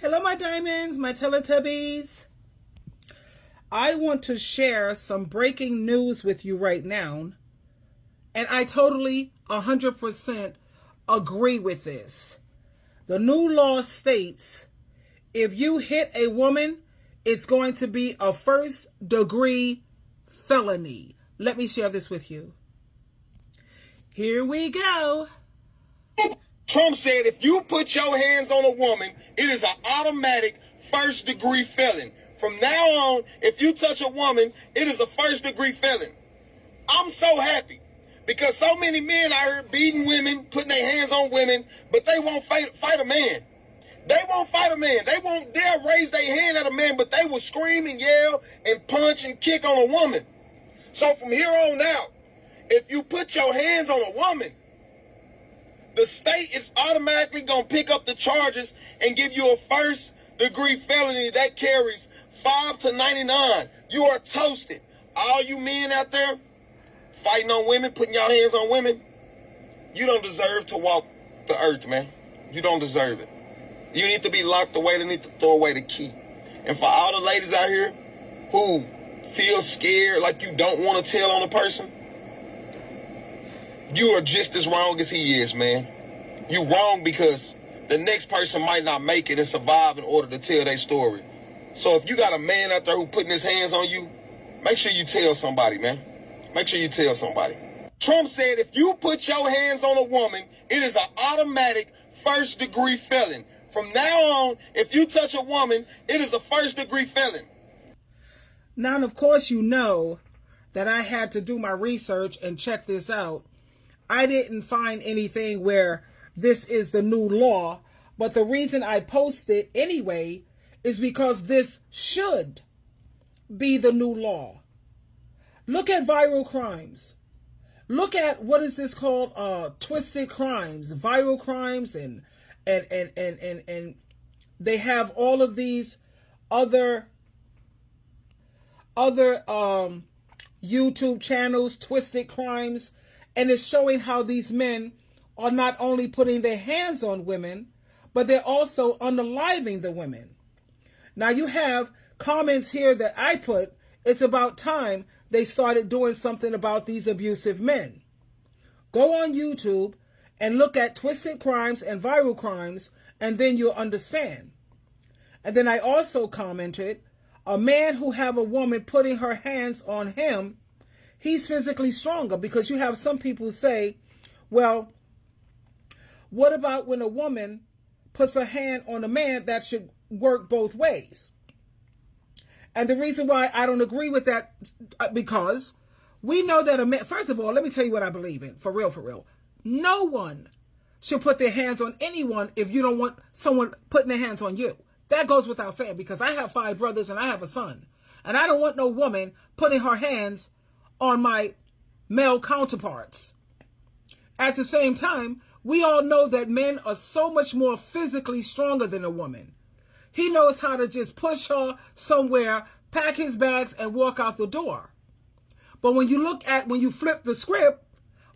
Hello, my diamonds, my Teletubbies. I want to share some breaking news with you right now. And I totally 100% agree with this. The new law states if you hit a woman, it's going to be a first-degree felony. Let me share this with you. Here we go. Trump said if you put your hands on a woman, it is an automatic first-degree felon. From now on, if you touch a woman, it is a first-degree felon. I'm so happy because so many men out here beating women, putting their hands on women, but they won't fight a man. They won't fight a man. They'll raise their hand at a man, but they will scream and yell and punch and kick on a woman. So from here on out, if you put your hands on a woman, the state is automatically going to pick up the charges and give you a first-degree felony that carries 5 to 99. You are toasted. All you men out there fighting on women, putting your hands on women, you don't deserve to walk the earth, man. You don't deserve it. You need to be locked away. They need to throw away the key. And for all the ladies out here who feel scared like you don't want to tell on a person, you are just as wrong as he is, man. You wrong because the next person might not make it and survive in order to tell their story. So if you got a man out there who putting his hands on you, make sure you tell somebody, man. Make sure you tell somebody. Trump said if you put your hands on a woman, it is an automatic first-degree felon. From now on, if you touch a woman, it is a first-degree felon. Now, of course, you know that I had to do my research and check this out. I didn't find anything where this is the new law, but the reason I post it anyway is because this should be the new law. Look at viral crimes. Look at what is this called? Twisted crimes, viral crimes, and they have all of these other YouTube channels, twisted crimes. And it's showing how these men are not only putting their hands on women, but they're also unaliving the women. Now you have comments here that I put, it's about time they started doing something about these abusive men. Go on YouTube and look at twisted crimes and viral crimes, and then you'll understand. And then I also commented, a man who have a woman putting her hands on him, he's physically stronger, because you have some people say, well, what about when a woman puts her hand on a man? That should work both ways. And the reason why I don't agree with that, because we know that a man, first of all, let me tell you what I believe in, for real, for real. No one should put their hands on anyone if you don't want someone putting their hands on you. That goes without saying, because I have 5 brothers and I have a son. And I don't want no woman putting her hands on my male counterparts. At the same time, we all know that men are so much more physically stronger than a woman. He knows how to just push her somewhere, pack his bags, and walk out the door. But when you flip the script,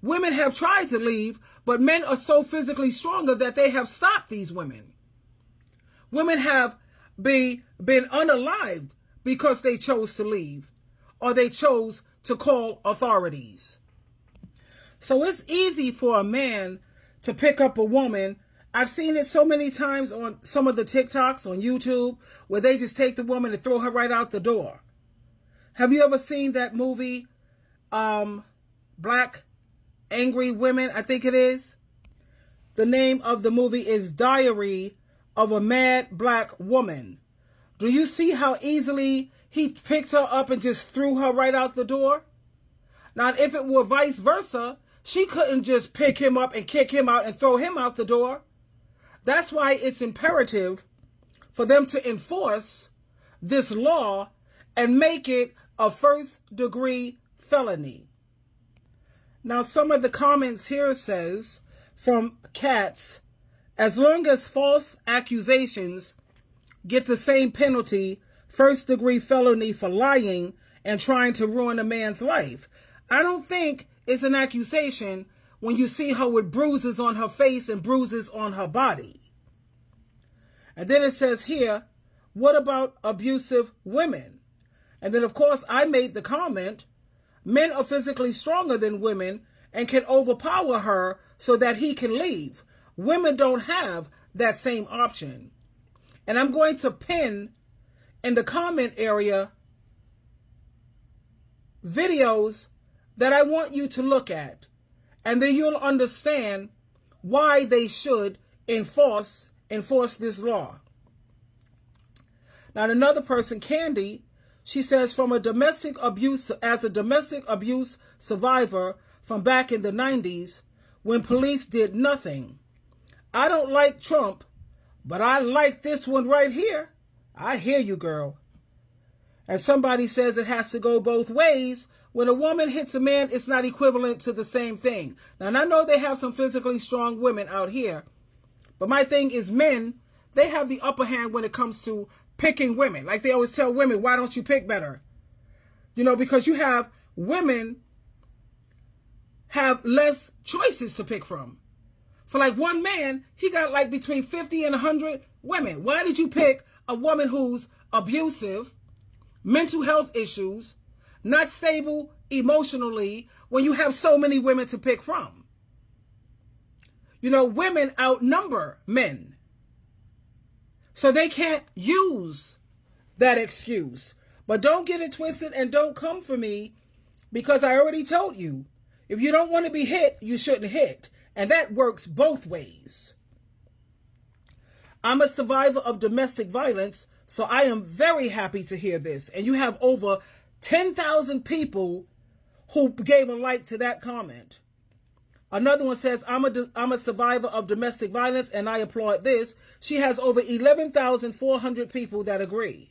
women have tried to leave, but men are so physically stronger that they have stopped these women. Women have been unalived because they chose to leave, or they chose to call authorities. So it's easy for a man to pick up a woman. I've seen it so many times on some of the TikToks on YouTube where they just take the woman and throw her right out the door. Have you ever seen that movie, Black Angry Women, I think it is? The name of the movie is Diary of a Mad Black Woman. Do you see how easily he picked her up and just threw her right out the door? Now, if it were vice versa, she couldn't just pick him up and kick him out and throw him out the door. That's why it's imperative for them to enforce this law and make it a first-degree felony. Now, some of the comments here says, from Cats, as long as false accusations get the same penalty, first-degree felony for lying and trying to ruin a man's life. I don't think it's an accusation when you see her with bruises on her face and bruises on her body. And then it says here, what about abusive women? And then, of course, I made the comment, men are physically stronger than women and can overpower her so that he can leave. Women don't have that same option. And I'm going to pin in the comment area videos that I want you to look at. And then you'll understand why they should enforce this law. Now, another person, Candy, she says, as a domestic abuse survivor from back in the 90s, when police did nothing. I don't like Trump, but I like this one right here. I hear you, girl. And somebody says it has to go both ways. When a woman hits a man, it's not equivalent to the same thing. Now, and I know they have some physically strong women out here, but my thing is men, they have the upper hand when it comes to picking women. Like they always tell women, why don't you pick better? You know, because you have women have less choices to pick from. For like one man, he got like between 50 and 100 women. Why did you pick a woman who's abusive, mental health issues, not stable emotionally, when you have so many women to pick from? You know, women outnumber men. So they can't use that excuse. But don't get it twisted and don't come for me, because I already told you, if you don't want to be hit, you shouldn't hit. And that works both ways. I'm a survivor of domestic violence, so I am very happy to hear this. And you have over 10,000 people who gave a like to that comment. Another one says, I'm a survivor of domestic violence, and I applaud this. She has over 11,400 people that agree.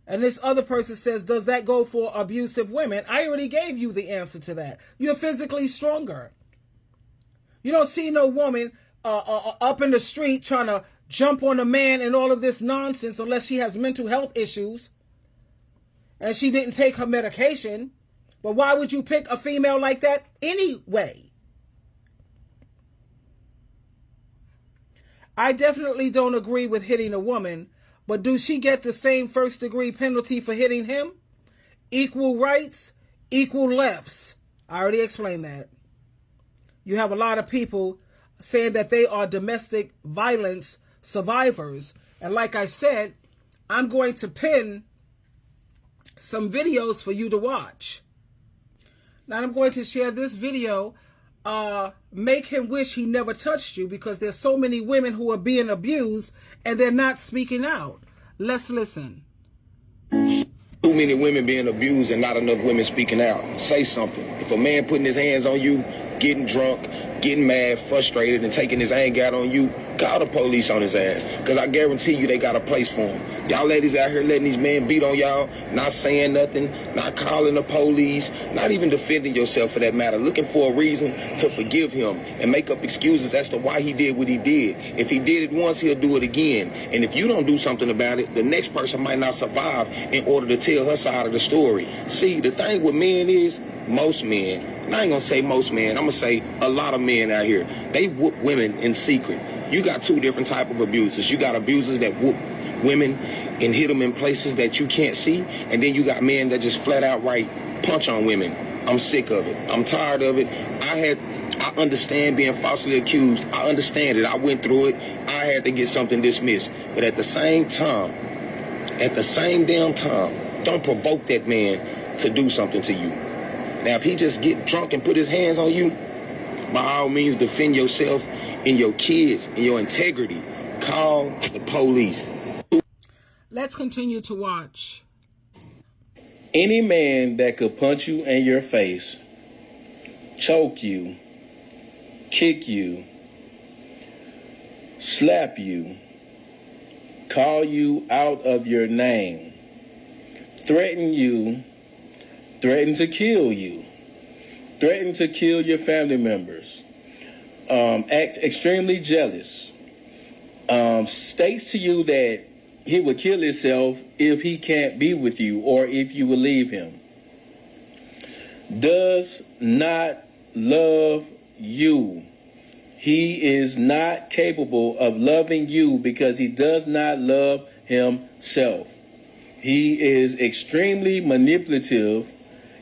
And this other person says, does that go for abusive women? I already gave you the answer to that. You're physically stronger. You don't see no woman up in the street trying to jump on a man and all of this nonsense unless she has mental health issues and she didn't take her medication. But why would you pick a female like that anyway? I definitely don't agree with hitting a woman, but does she get the same first-degree penalty for hitting him? Equal rights, equal lefts. I already explained that. You have a lot of people saying that they are domestic violence survivors. And like I said, I'm going to pin some videos for you to watch. Now I'm going to share this video, make him wish he never touched you, because there's so many women who are being abused and they're not speaking out. Let's listen. Too many women being abused and not enough women speaking out. Say something. If a man putting his hands on you, getting drunk, getting mad, frustrated, and taking his anger out on you, call the police on his ass. Because I guarantee you they got a place for him. Y'all ladies out here letting these men beat on y'all, not saying nothing, not calling the police, not even defending yourself for that matter, looking for a reason to forgive him and make up excuses as to why he did what he did. If he did it once, he'll do it again. And if you don't do something about it, the next person might not survive in order to tell her side of the story. See, the thing with men is, most men, and I ain't gonna say most men, I'm gonna say a lot of men out here, they whoop women in secret. You got two different type of abusers. You got abusers that whoop women and hit them in places that you can't see, and then you got men that just flat out right punch on women. I'm sick of it. I'm tired of it. I understand being falsely accused. I understand it. I went through it. I had to get something dismissed. But at the same damn time, don't provoke that man to do something to you. Now, if he just get drunk and put his hands on you, by all means, defend yourself and your kids and your integrity. Call the police. Let's continue to watch. Any man that could punch you in your face, choke you, kick you, slap you, call you out of your name, threaten you, threaten to kill you, threaten to kill your family members, act extremely jealous, states to you that he would kill himself if he can't be with you or if you will leave him, does not love you. He is not capable of loving you because he does not love himself. He is extremely manipulative,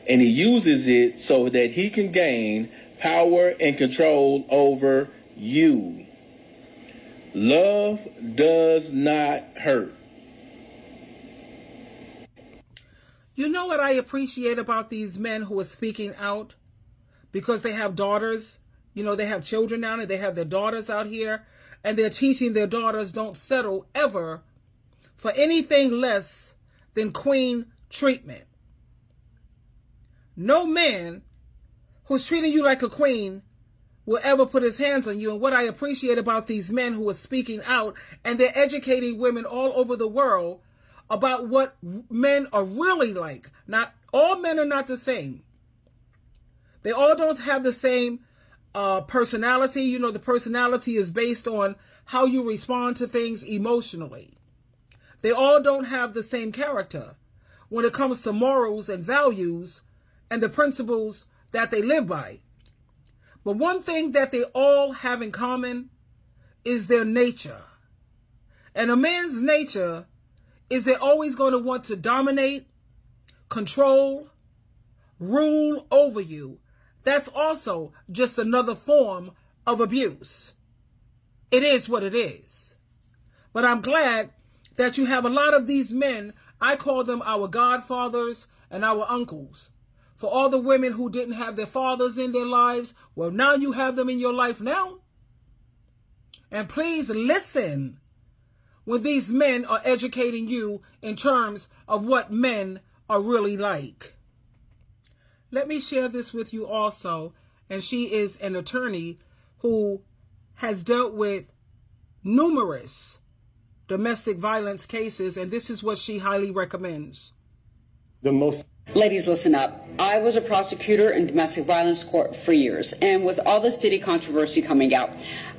and he uses it so that he can gain power and control over you. Love does not hurt. You know what I appreciate about these men who are speaking out? Because they have daughters, you know, they have children now, and they have their daughters out here, and they're teaching their daughters don't settle ever for anything less than queen treatment. No man who's treating you like a queen will ever put his hands on you. And what I appreciate about these men who are speaking out, and they're educating women all over the world about what men are really like. Not all men are not the same. They all don't have the same personality. You know, the personality is based on how you respond to things emotionally. They all don't have the same character when it comes to morals and values and the principles that they live by. But one thing that they all have in common is their nature. And a man's nature is they're always going to want to dominate, control, rule over you. That's also just another form of abuse. It is what it is. But I'm glad that you have a lot of these men. I call them our godfathers and our uncles. For all the women who didn't have their fathers in their lives, well, now you have them in your life now. And please listen when these men are educating you in terms of what men are really like. Let me share this with you also. And she is an attorney who has dealt with numerous domestic violence cases, and this is what she highly recommends. Ladies, listen up. I was a prosecutor in domestic violence court for years, and with all this Diddy controversy coming out,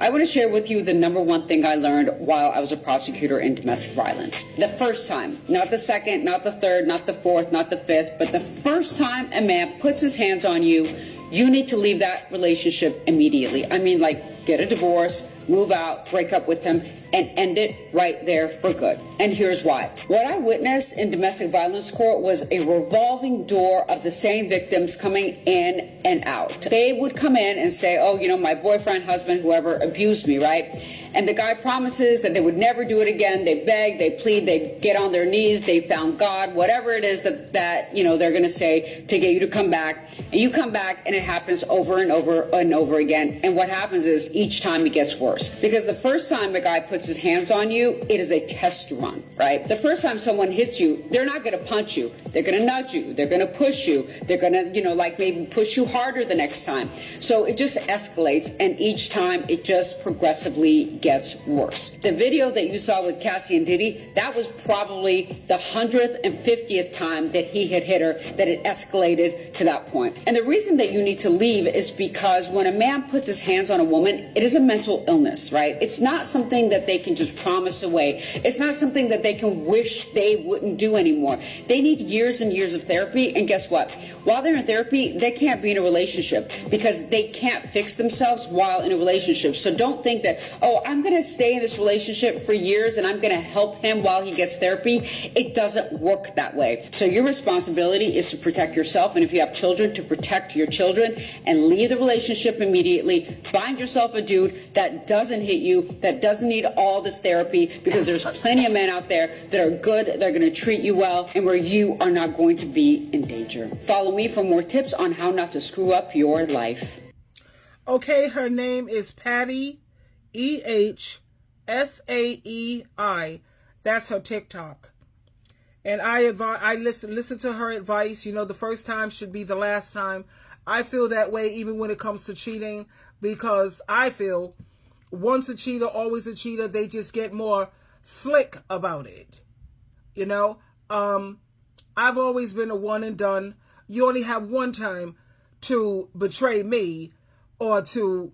I want to share with you the number one thing I learned while I was a prosecutor in domestic violence. The first time, not the second, not the third, not the fourth, not the fifth, but the first time a man puts his hands on you, you need to leave that relationship immediately. I mean, like, get a divorce, move out, break up with him, and end it right there for good. And here's why. What I witnessed in domestic violence court was a revolving door of the same victims coming in and out. They would come in and say, oh, you know, my boyfriend, husband, whoever abused me, right? And the guy promises that they would never do it again. They beg, they plead, they get on their knees, they found God, whatever it is that you know, they're going to say to get you to come back. And you come back and it happens over and over and over again. And what happens is each time it gets worse. Because the first time a guy puts his hands on you, it is a test run, right? The first time someone hits you, they're not going to punch you. They're going to nudge you. They're going to push you. They're going to, you know, like maybe push you harder the next time. So it just escalates. And each time it just progressively gets worse. The video that you saw with Cassie and Diddy, that was probably the 150th time that he had hit her, that it escalated to that point. And the reason that you need to leave is because when a man puts his hands on a woman, it is a mental illness, right? It's not something that they can just promise away. It's not something that they can wish they wouldn't do anymore. They need years and years of therapy. And guess what? While they're in therapy, they can't be in a relationship because they can't fix themselves while in a relationship. So don't think that, oh, I'm going to stay in this relationship for years and I'm going to help him while he gets therapy. It doesn't work that way. So your responsibility is to protect yourself. And if you have children, to protect your children and leave the relationship immediately. Find yourself a dude that doesn't hit you, that doesn't need all this therapy, because there's plenty of men out there that are good, they're going to treat you well, and where you are not going to be in danger. Follow me for more tips on how not to screw up your life. Okay, her name is Patty, EHSAEI. That's her TikTok. And I listen to her advice. You know, the first time should be the last time. I feel that way even when it comes to cheating, because I feel once a cheater, always a cheater. They just get more slick about it. You know, I've always been a one and done. You only have one time to betray me, or to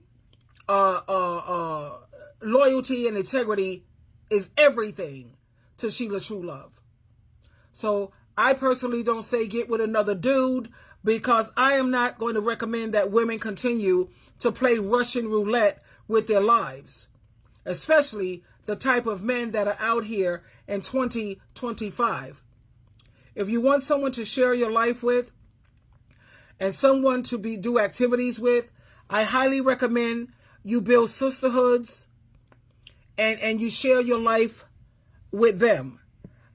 loyalty and integrity is everything to SheilaTruelove. So I personally don't say get with another dude, because I am not going to recommend that women continue to play Russian roulette with their lives, especially the type of men that are out here in 2025. If you want someone to share your life with and someone to do activities with, I highly recommend you build sisterhoods and you share your life with them.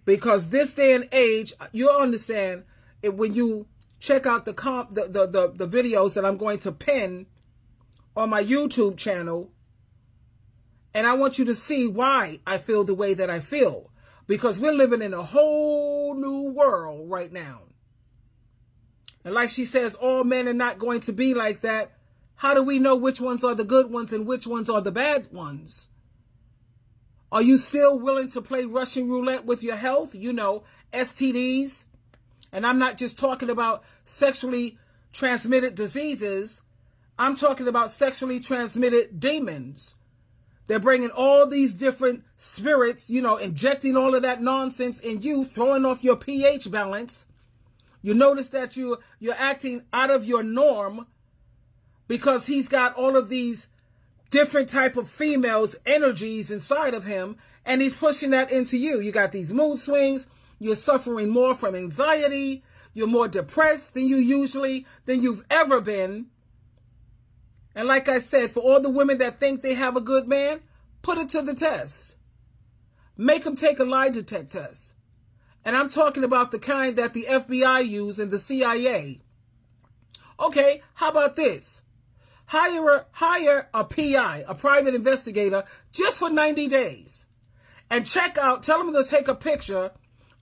Because this day and age, you'll understand it when you check out the videos that I'm going to pin on my YouTube channel. And I want you to see why I feel the way that I feel. Because we're living in a whole new world right now. And like she says, all men are not going to be like that. How do we know which ones are the good ones and which ones are the bad ones? Are you still willing to play Russian roulette with your health? You know, STDs. And I'm not just talking about sexually transmitted diseases. I'm talking about sexually transmitted demons. They're bringing all these different spirits, you know, injecting all of that nonsense in you, throwing off your pH balance. You notice that you're acting out of your norm because he's got all of these different type of females' energies inside of him, and he's pushing that into you. You got these mood swings. You're suffering more from anxiety. You're more depressed than you've ever been. And like I said, for all the women that think they have a good man, put it to the test. Make them take a lie detector test. And I'm talking about the kind that the FBI use and the CIA. Okay, how about this? Hire a PI, a private investigator, just for 90 days. And check out, tell them to take a picture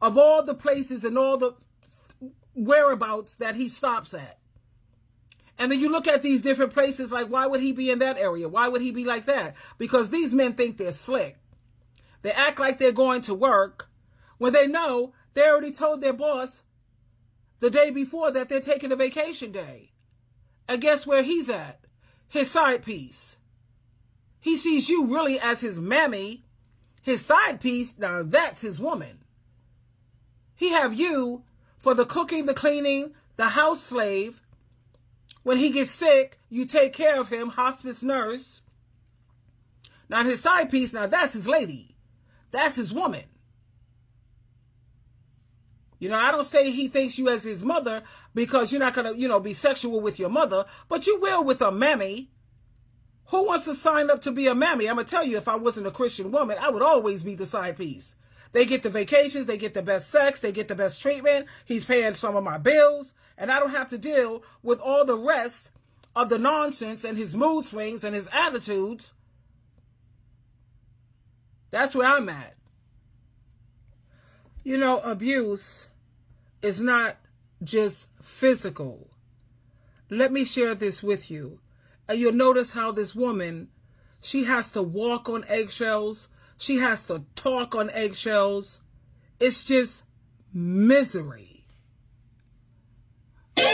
of all the places and all the whereabouts that he stops at. And then you look at these different places like, why would he be in that area? Why would he be like that? Because these men think they're slick. They act like they're going to work when they know they already told their boss the day before that they're taking a vacation day. And guess where he's at? His side piece. He sees you really as his mammy. His side piece, now that's his woman. He have you for the cooking, the cleaning, the house slave. When he gets sick, you take care of him, hospice nurse. Now his side piece, now that's his lady. That's his woman. You know, I don't say he thinks you as his mother because you're not going to, be sexual with your mother, but you will with a mammy. Who wants to sign up to be a mammy? I'm going to tell you, if I wasn't a Christian woman, I would always be the side piece. They get the vacations, they get the best sex, they get the best treatment. He's paying some of my bills, and I don't have to deal with all the rest of the nonsense and his mood swings and his attitudes. That's where I'm at. You know, abuse is not just physical. Let me share this with you. And you'll notice how this woman, she has to walk on eggshells. She has to talk on eggshells. It's just misery. What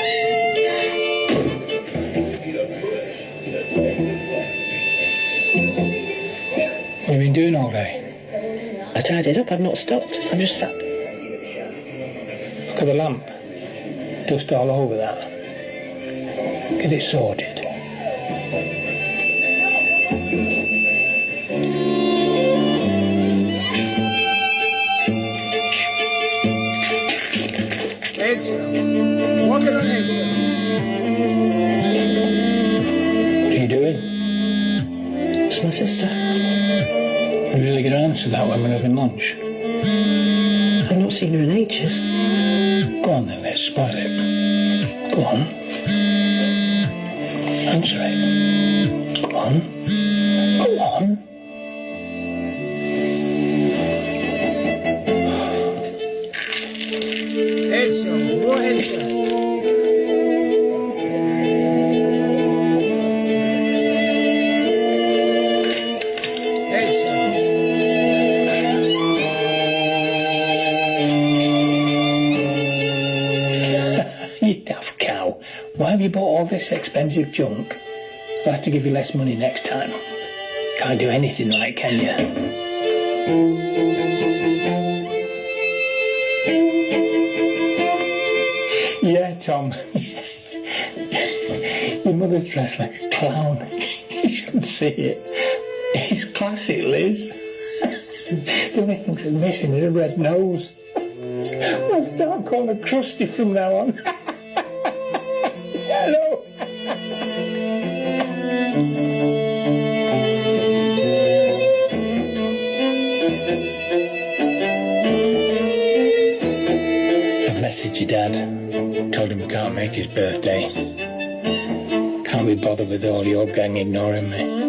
have you been doing all day? I tidied up, I've not stopped. I've just sat. Look at the lamp. Dust all over that. Get it sorted. Eggshells. Walking on eggshells. What are you doing? It's my sister. Are you really going to answer that when we're having lunch? I've not seen her in ages. Go on then, let's spot it. Go on. Answer it. Go on. Go on. Eggshells. More eggshells. You daft cow. Why have you bought all this expensive junk? I'll have to give you less money next time. Can't do anything like, can you? Yeah, Tom. Your mother's dressed like a clown. You shouldn't see it. It's classic, Liz. The only thing that's missing is a red nose. I'll start calling her Krusty from now on. Hello. I've messaged your dad. Told him we can't make his birthday. Can't be bothered with all your gang ignoring me.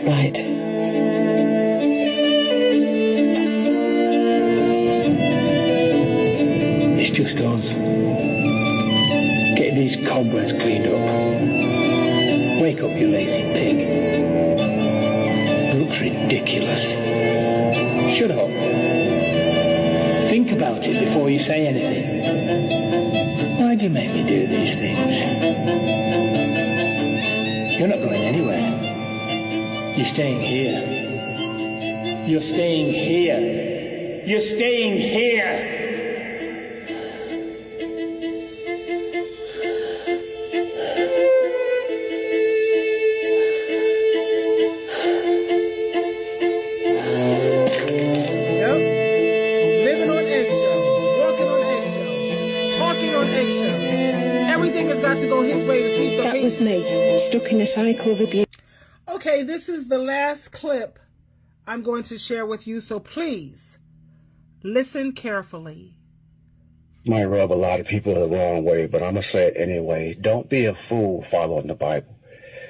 Right. It's just us. Get these cobwebs cleaned up. Wake up, you lazy pig. It looks ridiculous. Shut up. Think about it before you say anything. Why do you make me do these things? You're not going anywhere. You're staying here. You're staying here. You're staying here. To go his way to keep the That peace. was me, stuck in a cycle of abuse. Okay, this is the last clip I'm going to share with you, so please listen carefully. Might rub a lot of people the wrong way, but I'm going to say it anyway. Don't be a fool following the Bible.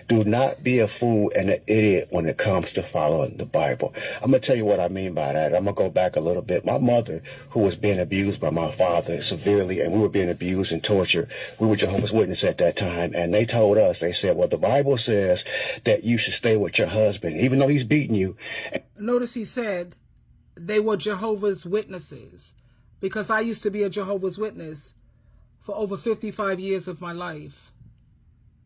Do not be a fool and an idiot when it comes to following the Bible. I'm going to tell you what I mean by that. I'm going to go back a little bit. My mother, who was being abused by my father severely, and we were being abused and tortured. We were Jehovah's Witnesses at that time, and they told us, they said, well, the Bible says that you should stay with your husband, even though he's beating you. Notice he said they were Jehovah's Witnesses, because I used to be a Jehovah's Witness for over 55 years of my life.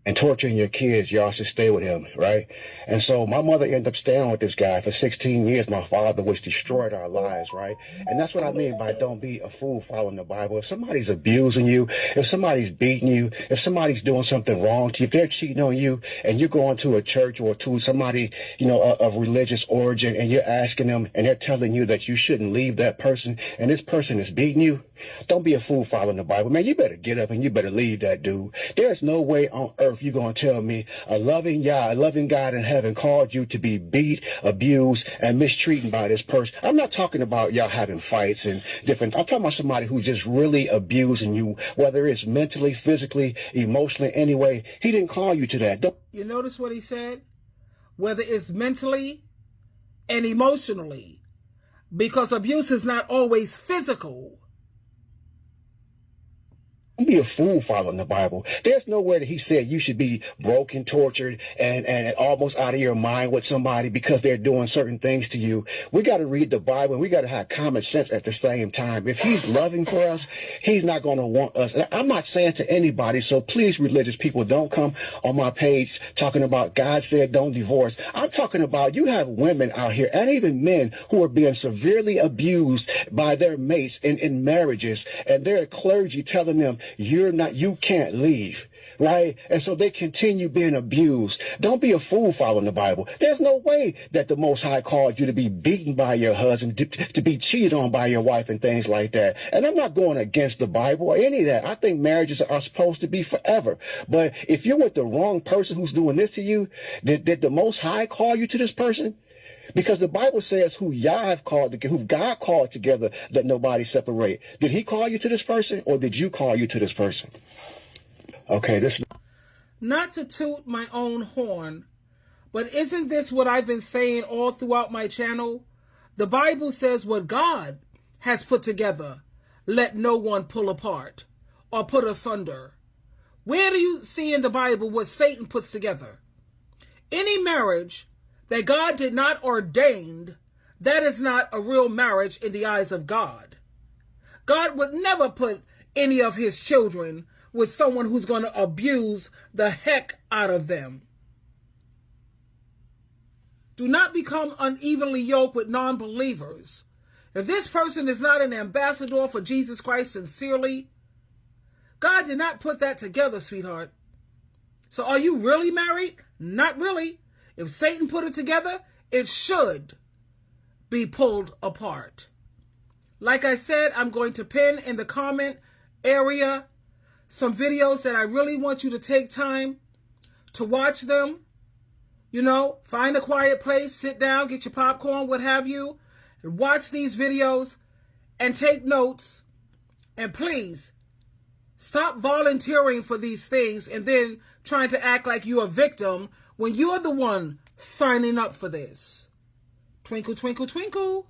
And torturing your kids, y'all should stay with him, right? And so my mother ended up staying with this guy for 16 years, my father, which destroyed our lives, right? And that's what I mean by don't be a fool following the Bible. If somebody's abusing you, if somebody's beating you, if somebody's doing something wrong to you, if they're cheating on you and you're going to a church or to somebody, you know, of religious origin, and you're asking them and they're telling you that you shouldn't leave that person and this person is beating you, don't be a fool following the Bible. Man, you better get up and you better leave that dude. There's no way on earth you're going to tell me a loving God in heaven called you to be beat, abused, and mistreated by this person. I'm not talking about y'all having fights and different. I'm talking about somebody who's just really abusing you, whether it's mentally, physically, emotionally, anyway. He didn't call you to that. You notice what he said? Whether it's mentally and emotionally, because abuse is not always physical. Don't be a fool following the Bible. There's nowhere that he said you should be broken, tortured, and almost out of your mind with somebody because they're doing certain things to you. We got to read the Bible, and we got to have common sense at the same time. If he's loving for us, he's not going to want us. And I'm not saying to anybody, so please, religious people, don't come on my page talking about God said don't divorce. I'm talking about you have women out here, and even men, who are being severely abused by their mates in marriages, and their clergy telling them, you can't leave, right? And so they continue being abused. Don't be a fool following the Bible. There's no way that the Most High called you to be beaten by your husband, to be cheated on by your wife and things like that. And I'm not going against the Bible or any of that. I think marriages are supposed to be forever. But if you're with the wrong person who's doing this to you, did the Most High call you to this person? Because the Bible says who God called together, let nobody separate. Did he call you to this person, or did you call you to this person? Okay, this. Not to toot my own horn, but isn't this what I've been saying all throughout my channel? The Bible says what God has put together, let no one pull apart or put asunder. Where do you see in the Bible what Satan puts together? Any marriage that God did not ordain, that is not a real marriage in the eyes of God. God would never put any of his children with someone who's going to abuse the heck out of them. Do not become unevenly yoked with non-believers. If this person is not an ambassador for Jesus Christ sincerely, God did not put that together, sweetheart. So are you really married? Not really. If Satan put it together, it should be pulled apart. Like I said, I'm going to pin in the comment area some videos that I really want you to take time to watch them. You know, find a quiet place, sit down, get your popcorn, what have you, and watch these videos and take notes. And please, stop volunteering for these things and then trying to act like you're a victim when you're the one signing up for this. Twinkle, twinkle, twinkle.